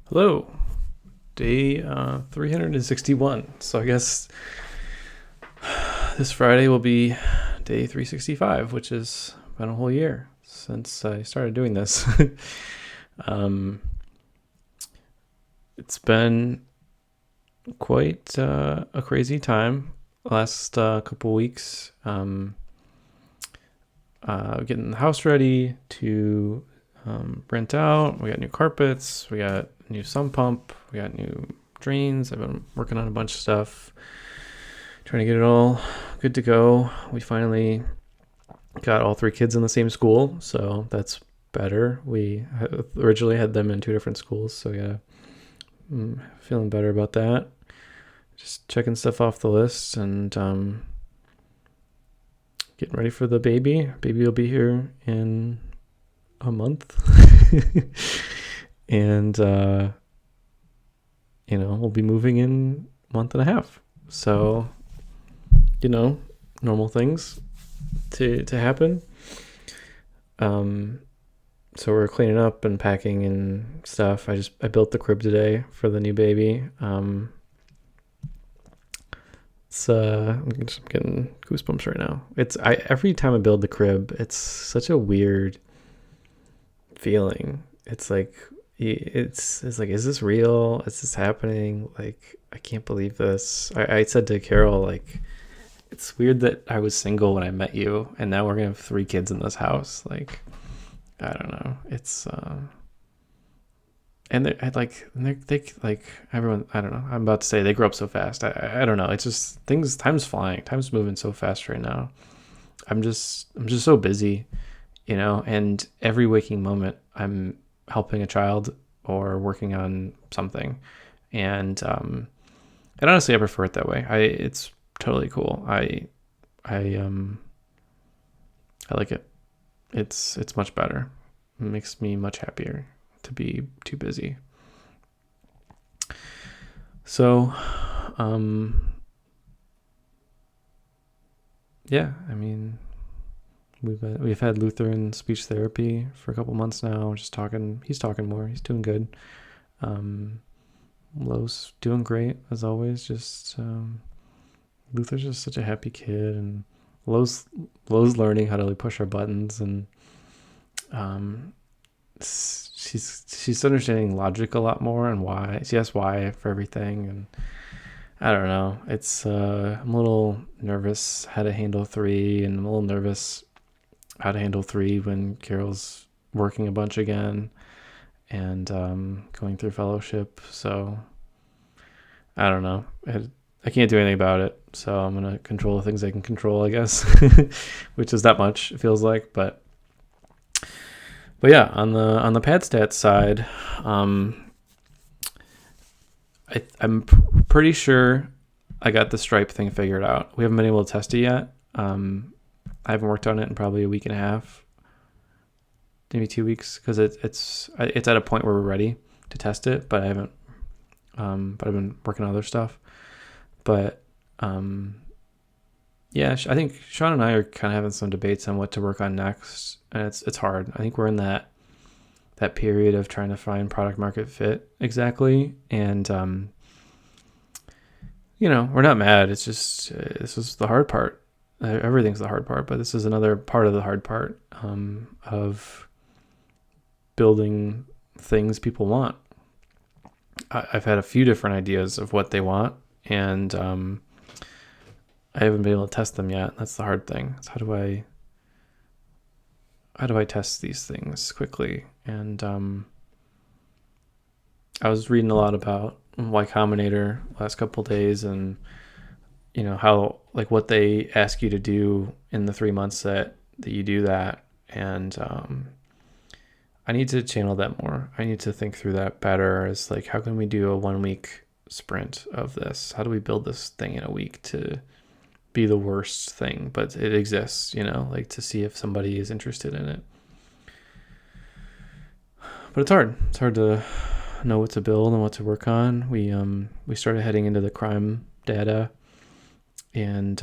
Hello, day 361. So I guess this Friday will be day 365, which has been a whole year since I started doing this. um, it's been quite a crazy time last couple weeks. Getting the house ready to rent out. We got new carpets. We got new sump pump. We got new drains. I've been working on a bunch of stuff, trying to get it all good to go. We finally got all three kids in the same school, so that's better. We originally had them in two different schools, so yeah, feeling better about that. Just checking stuff off the list and getting ready for the baby. Baby will be here in a month. And we'll be moving in a month and a half, so normal things to happen. So we're cleaning up and packing and stuff. I built the crib today for the new baby. I'm getting goosebumps right now. Every time I build the crib, it's such a weird feeling. It's like is this real? Is this happening? Like, I can't believe this. I said to Carol, like, it's weird that I was single when I met you, and now we're gonna have three kids in this house. Like, I don't know. It's and they like everyone. I don't know. I'm about to say they grow up so fast. I don't know. It's just things. Time's flying. Time's moving so fast right now. I'm just so busy, and every waking moment I'm helping a child or working on something, and honestly I prefer it that way. It's totally cool. I like it. It's much better. It makes me much happier to be too busy. So yeah, I mean, we've had Lutheran speech therapy for a couple months now. Just talking. He's talking more. He's doing good. Um, Lowe's doing great as always. Just Luther's just such a happy kid, and Lowe's Lowe's learning how to like push our buttons, and um, she's understanding logic a lot more and why she asks why for everything, and I don't know. I'm a little nervous how to handle three, and I'm a little nervous how to handle three when Carol's working a bunch again and going through fellowship. So I don't know. I can't do anything about it. So I'm gonna control the things I can control, I guess, which is not much. It feels like, but yeah, on the pad stats side, I'm pretty sure I got the stripe thing figured out. We haven't been able to test it yet. I haven't worked on it in probably a week and a half, maybe 2 weeks, because it's at a point where we're ready to test it, but I haven't. But I've been working on other stuff. But yeah, I think Sean and I are kind of having some debates on what to work on next, and it's hard. I think we're in that period of trying to find product market fit exactly, and we're not mad. It's just this is the hard part. Everything's the hard part, but this is another part of the hard part of building things people want. I've had a few different ideas of what they want, and I haven't been able to test them yet. That's the hard thing. It's how do I test these things quickly? And I was reading a lot about Y Combinator last couple of days, and how, like, what they ask you to do in the 3 months that you do that, and I need to channel that more. I need to think through that better. As like, how can we do a 1 week sprint of this? How do we build this thing in a week to be the worst thing, but it exists, like, to see if somebody is interested in it. But it's hard. It's hard to know what to build and what to work on. We started heading into the crime data, and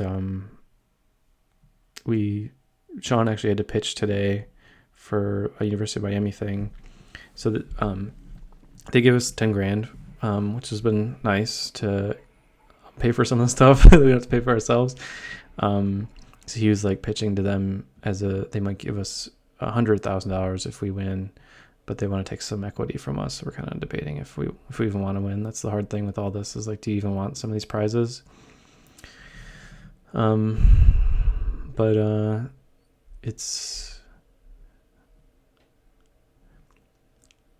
Sean actually had to pitch today for a University of Miami thing. So that They gave us 10 grand, which has been nice to pay for some of the stuff that we have to pay for ourselves. So he was like pitching to them they might give us $100,000 if we win, but they want to take some equity from us. So we're kind of debating if we even want to win. That's the hard thing with all this, is like, do you even want some of these prizes? But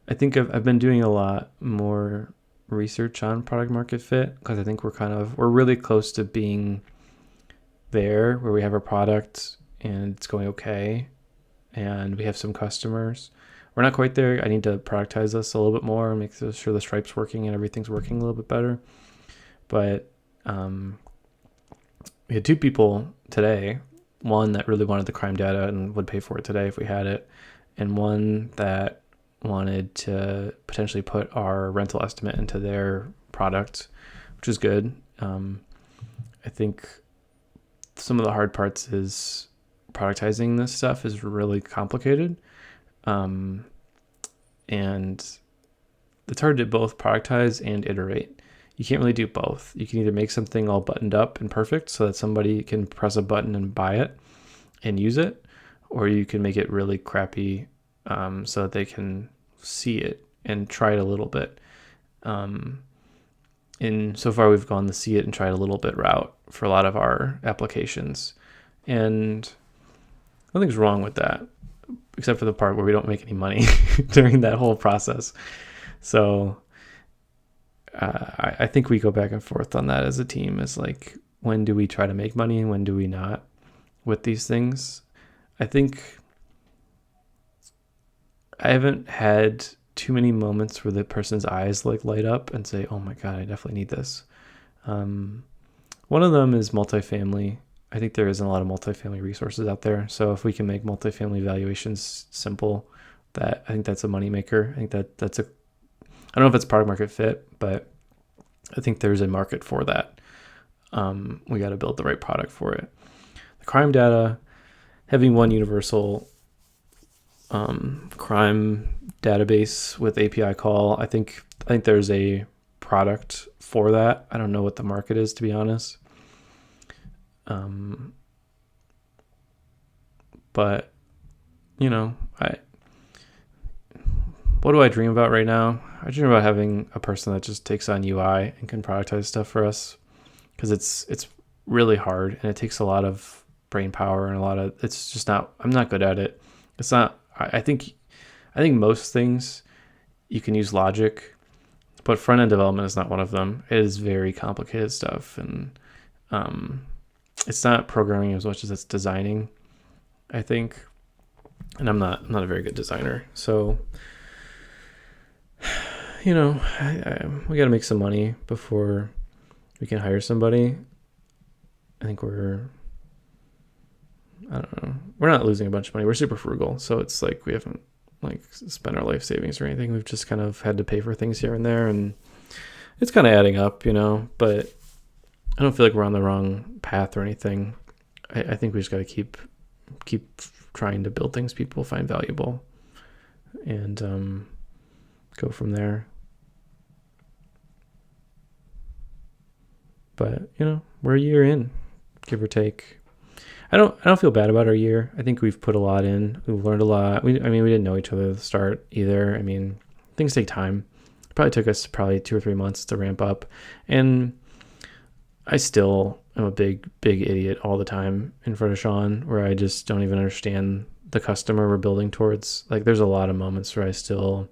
I think I've been doing a lot more research on product market fit, because I think we're really close to being there, where we have our product and it's going okay and we have some customers. We're not quite there. I need to productize this a little bit more and make sure the Stripe's working and everything's working a little bit better. But we had two people today, one that really wanted the crime data and would pay for it today if we had it, and one that wanted to potentially put our rental estimate into their product, which is good. I think some of the hard parts is productizing this stuff is really complicated. And it's hard to both productize and iterate. You can't really do both. You can either make something all buttoned up and perfect so that somebody can press a button and buy it and use it, or you can make it really crappy so that they can see it and try it a little bit. And so far we've gone the see it and try it a little bit route for a lot of our applications. And nothing's wrong with that, except for the part where we don't make any money during that whole process. So I think we go back and forth on that as a team, is like, when do we try to make money and when do we not with these things? I think I haven't had too many moments where the person's eyes like light up and say, oh my God, I definitely need this. One of them is multifamily. I think there isn't a lot of multifamily resources out there. So if we can make multifamily valuations simple, I think that's a moneymaker. I think that's I don't know if it's product market fit, but I think there's a market for that. We got to build the right product for it. The crime data, having one universal crime database with API call, I think there's a product for that. I don't know what the market is, to be honest. But what do I dream about right now? I dream about having a person that just takes on UI and can productize stuff for us, because it's really hard and it takes a lot of brain power and it's just not, I'm not good at it. It's not, I think most things you can use logic, but front end development is not one of them. It is very complicated stuff, and it's not programming as much as it's designing, I think. And I'm not a very good designer. So, we got to make some money before we can hire somebody. I think we're not losing a bunch of money. We're super frugal. So it's like we haven't spent our life savings or anything. We've just kind of had to pay for things here and there, and it's kind of adding up, but I don't feel like we're on the wrong path or anything. I think we just got to keep trying to build things people find valuable, and go from there. But we're a year in, give or take. I don't feel bad about our year. I think we've put a lot in. We've learned a lot. We didn't know each other at the start either. Things take time. It probably took us 2 or 3 months to ramp up, and I still am a big idiot all the time in front of Sean, where I just don't even understand the customer we're building towards. Like, there's a lot of moments where I still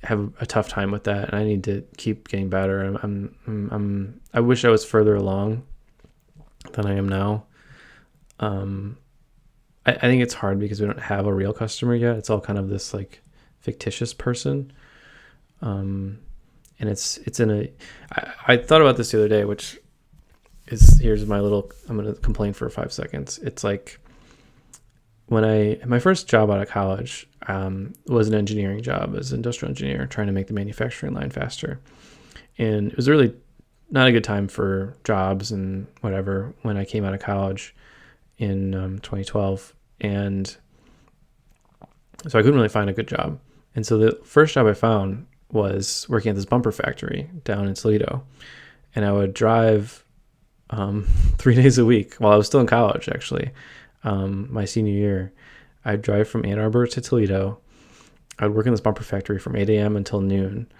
have a tough time with that, and I need to keep getting better. I wish I was further along than I am now. I think it's hard because we don't have a real customer yet. It's all kind of this like fictitious person. And it's I thought about this the other day, which is, here's my little, I'm going to complain for 5 seconds. It's like, my first job out of college was an engineering job as an industrial engineer, trying to make the manufacturing line faster. And it was really not a good time for jobs and whatever when I came out of college in 2012. And so I couldn't really find a good job. And so the first job I found was working at this bumper factory down in Toledo. And I would drive 3 days a week while I was still in college, actually. My senior year, I'd drive from Ann Arbor to Toledo. I'd work in this bumper factory from 8 a.m. until noon.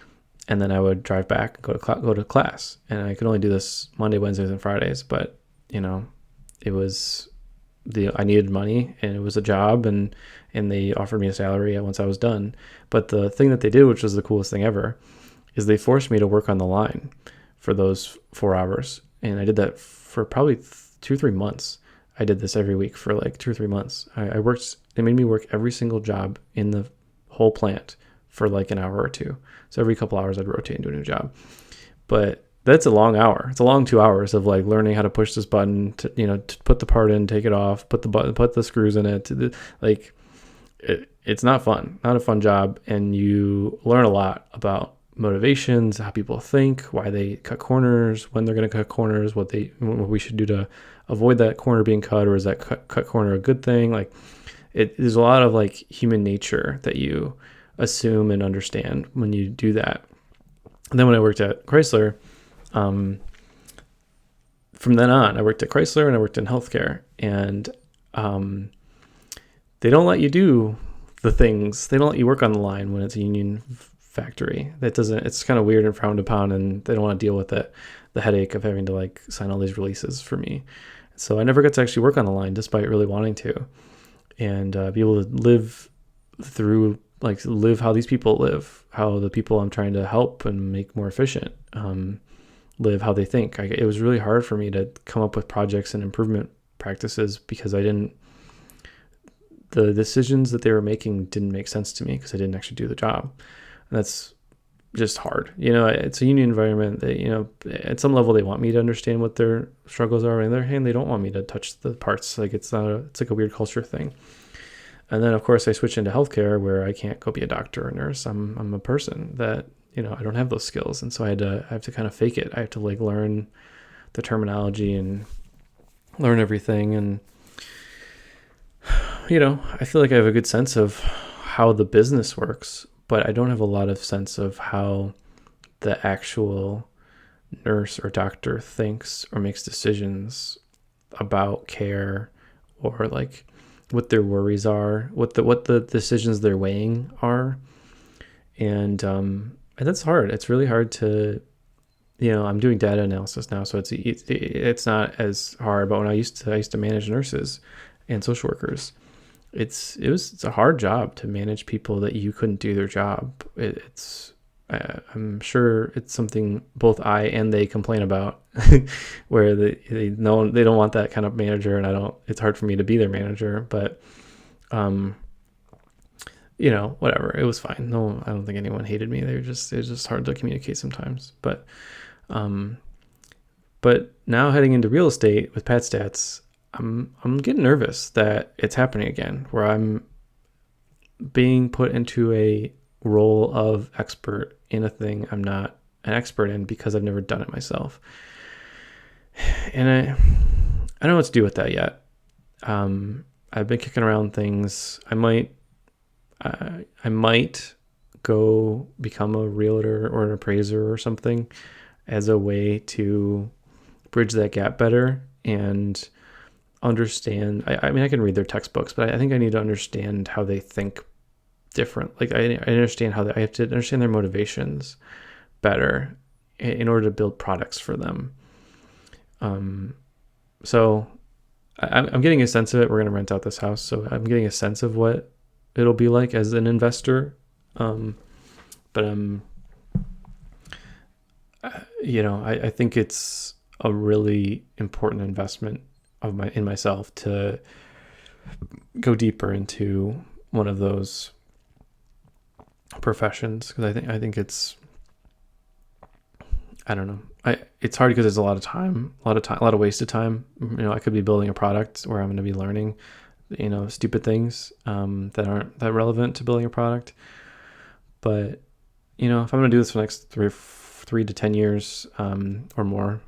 And then I would drive back and go to class. And I could only do this Monday, Wednesdays, and Fridays. But, it was I needed money, and it was a job, and they offered me a salary once I was done. But the thing that they did, which was the coolest thing ever, is they forced me to work on the line for those 4 hours. And I did that for probably 2-3 months. I did this every week for like 2 or 3 months. They made me work every single job in the whole plant for like an hour or two. So every couple hours I'd rotate and do a new job. But that's a long hour. It's a long 2 hours of like learning how to push this button to, to put the part in, take it off, put the screws in it. It's not fun, not a fun job. And you learn a lot about motivations, how people think, why they cut corners, when they're going to cut corners, what we should do to avoid that corner being cut, or is that cut corner a good thing? Like there's a lot of like human nature that you assume and understand when you do that. And then when I worked at Chrysler, from then on, I worked at Chrysler and I worked in healthcare, and they don't let you do the things. They don't let you work on the line when it's a union factory. It's kind of weird and frowned upon, and they don't want to deal with it, the headache of having to like sign all these releases for me. So I never got to actually work on the line despite really wanting to, and be able to live how these people live, how the people I'm trying to help and make more efficient live, how they think. It was really hard for me to come up with projects and improvement practices because the decisions that they were making didn't make sense to me because I didn't actually do the job. And that's just hard. It's a union environment that, at some level they want me to understand what their struggles are. On the other hand, they don't want me to touch the parts. Like it's like a weird culture thing. And then of course I switch into healthcare where I can't go be a doctor or nurse. I'm a person that, I don't have those skills. And so I have to kind of fake it. I have to like learn the terminology and learn everything. And, I feel like I have a good sense of how the business works, but I don't have a lot of sense of how the actual nurse or doctor thinks or makes decisions about care, or like what their worries are, what the decisions they're weighing are. And that's hard. It's really hard to, I'm doing data analysis now, so it's not as hard. But when I used to manage nurses and social workers, it's a hard job to manage people that you couldn't do their job. I'm sure it's something both I and they complain about, where they don't want that kind of manager, and it's hard for me to be their manager. But whatever, it was fine. No, I don't think anyone hated me. It was just hard to communicate sometimes. But now heading into real estate with PadStats, I'm getting nervous that it's happening again, where I'm being put into a role of expert in a thing I'm not an expert in because I've never done it myself. And I don't know what to do with that yet. I've been kicking around things. I might go become a realtor or an appraiser or something as a way to bridge that gap better and understand. I mean, I can read their textbooks, but I think I need to understand how they think different. Like I understand I have to understand their motivations better in order to build products for them. So I'm getting a sense of it. We're going to rent out this house, so I'm getting a sense of what it'll be like as an investor. But I think it's a really important investment in myself to go deeper into one of those professions, because I think it's, I don't know. It's hard because there's a lot of wasted time. I could be building a product where I'm going to be learning, stupid things that aren't that relevant to building a product. But if I'm going to do this for the next 3 to 10 years or more,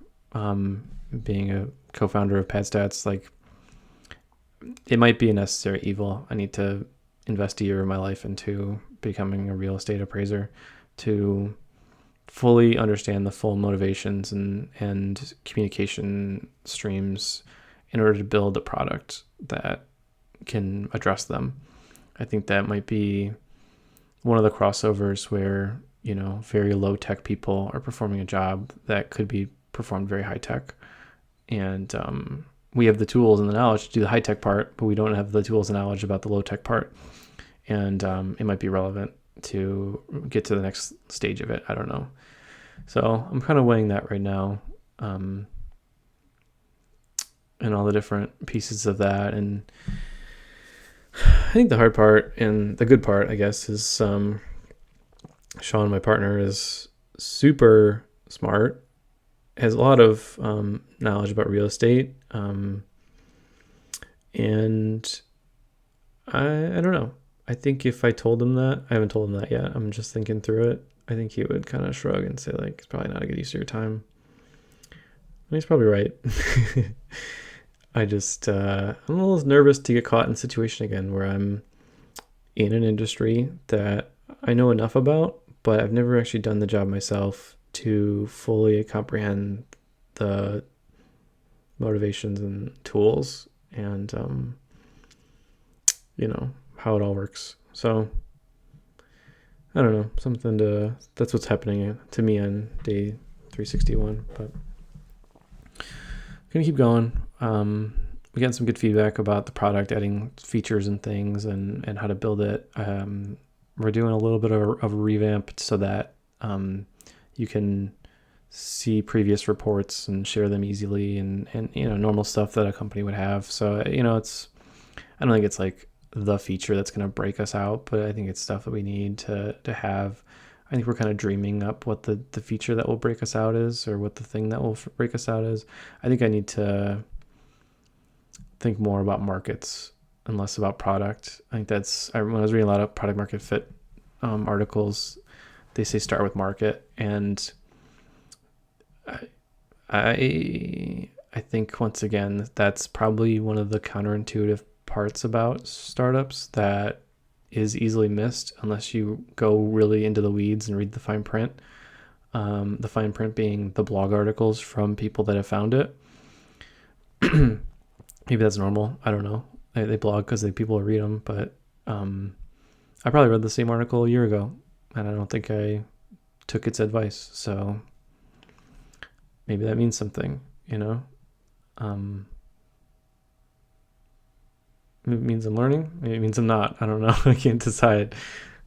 being a co-founder of PadStats, like it might be a necessary evil. I need to invest a year of my life into becoming a real estate appraiser, to fully understand the full motivations and communication streams in order to build a product that can address them. I think that might be one of the crossovers where, very low tech people are performing a job that could be performed very high tech. And we have the tools and the knowledge to do the high tech part, but we don't have the tools and knowledge about the low tech part. And it might be relevant to get to the next stage of it. I don't know. So I'm kind of weighing that right now, and all the different pieces of that. And I think the hard part and the good part, I guess, is Sean, my partner, is super smart, has a lot of knowledge about real estate, and I don't know. I think if I told him that, I haven't told him that yet, I'm just thinking through it, I think he would kind of shrug and say, like, it's probably not a good use of your time. And he's probably right. I just, I'm a little nervous to get caught in a situation again where I'm in an industry that I know enough about, but I've never actually done the job myself to fully comprehend the motivations and tools and, how it all works. So I don't know, that's what's happening to me on day 361, but gonna keep going. We got some good feedback about the product, adding features and things and how to build it. We're doing a little bit of a revamp so that you can see previous reports and share them easily and normal stuff that a company would have. So, I don't think it's like the feature that's going to break us out, but I think it's stuff that we need to have. I think we're kind of dreaming up what the feature that will break us out is, or what the thing that will break us out is. I think I need to think more about markets and less about product. I think when I was reading a lot of product market fit articles, they say start with market. And I think, once again, that's probably one of the counterintuitive parts about startups that is easily missed unless you go really into the weeds and read the fine print. The fine print being the blog articles from people that have found it. Maybe that's normal. I don't know. They blog because people read them, but I probably read the same article a year ago, and I don't think I took its advice. So maybe that means something, Maybe it means I'm learning. Maybe it means I'm not. I don't know. I can't decide.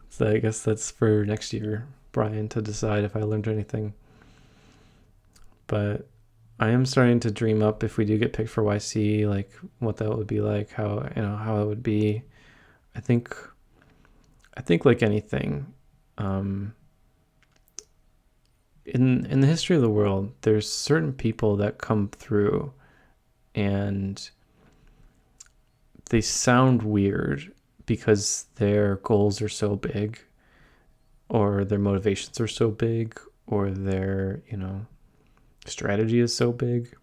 So I guess that's for next year, Brian, to decide if I learned anything. But I am starting to dream up, if we do get picked for YC, like what that would be like, how it would be. I think like anything, in the history of the world, there's certain people that come through and they sound weird because their goals are so big, or their motivations are so big, or their, strategy is so big.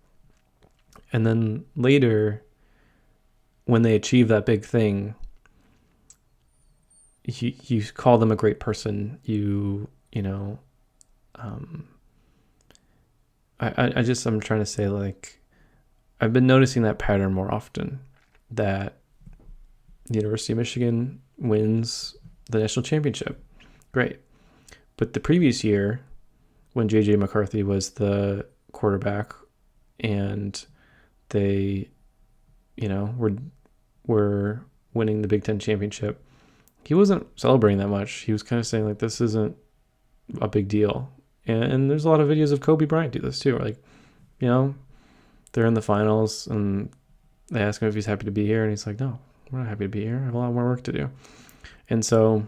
And then later, when they achieve that big thing, you call them a great person. I'm trying to say, like, I've been noticing that pattern more often, that the University of Michigan wins the national championship. Great. But the previous year, when JJ McCarthy was the quarterback and they, were winning the Big Ten championship, he wasn't celebrating that much. He was kind of saying, like, this isn't a big deal. And there's a lot of videos of Kobe Bryant do this too. Like, they're in the finals and they ask him if he's happy to be here. And he's like, no, we're not happy to be here. I have a lot more work to do. And so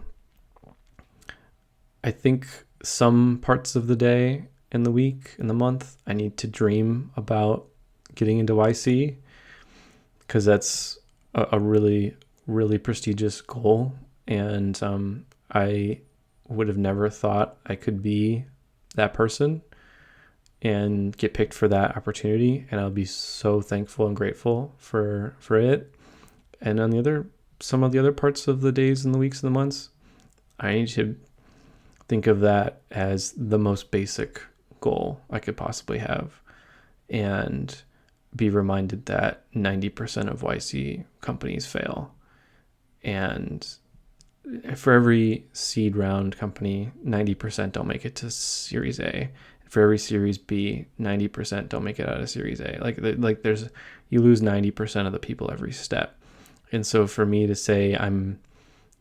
I think some parts of the day, in the week, in the month, I need to dream about getting into YC, because that's a really, really prestigious goal. And I would have never thought I could be that person and get picked for that opportunity. And I'll be so thankful and grateful for it. And on some of the other parts of the days and the weeks and the months, I need to think of that as the most basic goal I could possibly have, and be reminded that 90% of YC companies fail. And for every seed round company, 90% don't make it to Series A. For every Series B, 90% don't make it out of Series A. Like there's, you lose 90% of the people every step. And so for me to say I'm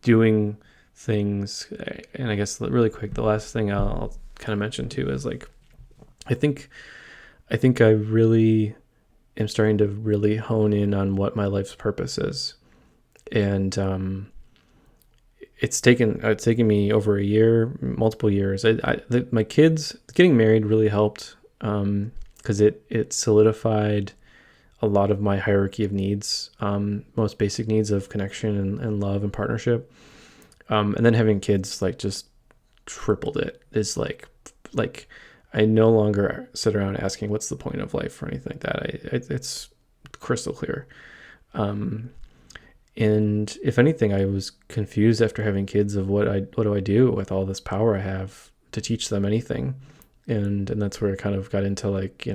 doing things, and I guess really quick, the last thing I'll kind of mention too is like, I think I really am starting to really hone in on what my life's purpose is. And it's taken me over a year, multiple years. My kids getting married really helped, because it solidified a lot of my hierarchy of needs, most basic needs of connection and love and partnership. And then having kids like just tripled it. Is like I no longer sit around asking what's the point of life or anything like that. It's crystal clear. And if anything, I was confused after having kids of what do I do with all this power I have to teach them anything. And that's where I kind of got into like,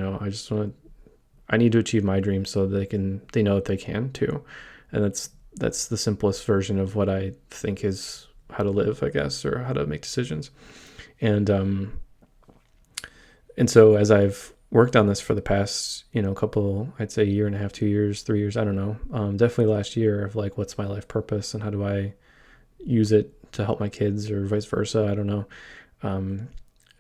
I need to achieve my dreams so they know that they can too. And that's the simplest version of what I think is how to live, I guess, or how to make decisions. And so as I've worked on this for the past, couple, I'd say year and a half, 2 years, 3 years, I don't know. Definitely last year of like, what's my life purpose and how do I use it to help my kids or vice versa? I don't know.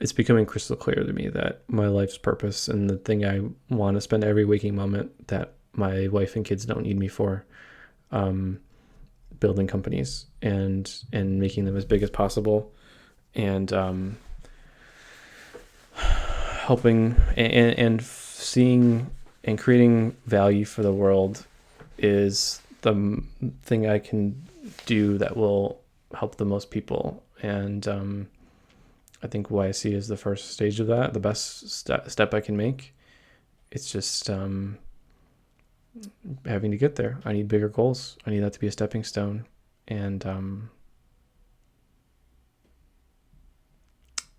It's becoming crystal clear to me that my life's purpose and the thing I want to spend every waking moment that my wife and kids don't need me for, building companies and making them as big as possible, and helping and seeing and creating value for the world is the thing I can do that will help the most people. And I think YC is the first stage of that, the best step I can make. It's just having to get there. I need bigger goals. I need that to be a stepping stone. And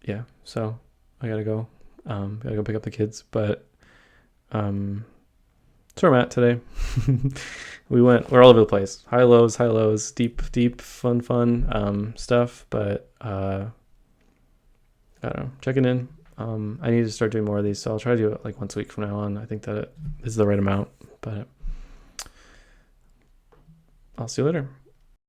yeah, so I gotta go. Gotta go pick up the kids, but that's where I'm at today. We're all over the place. High lows, deep, fun stuff. But I don't know, checking in. I need to start doing more of these, so I'll try to do it like once a week from now on. I think that it is the right amount, but I'll see you later.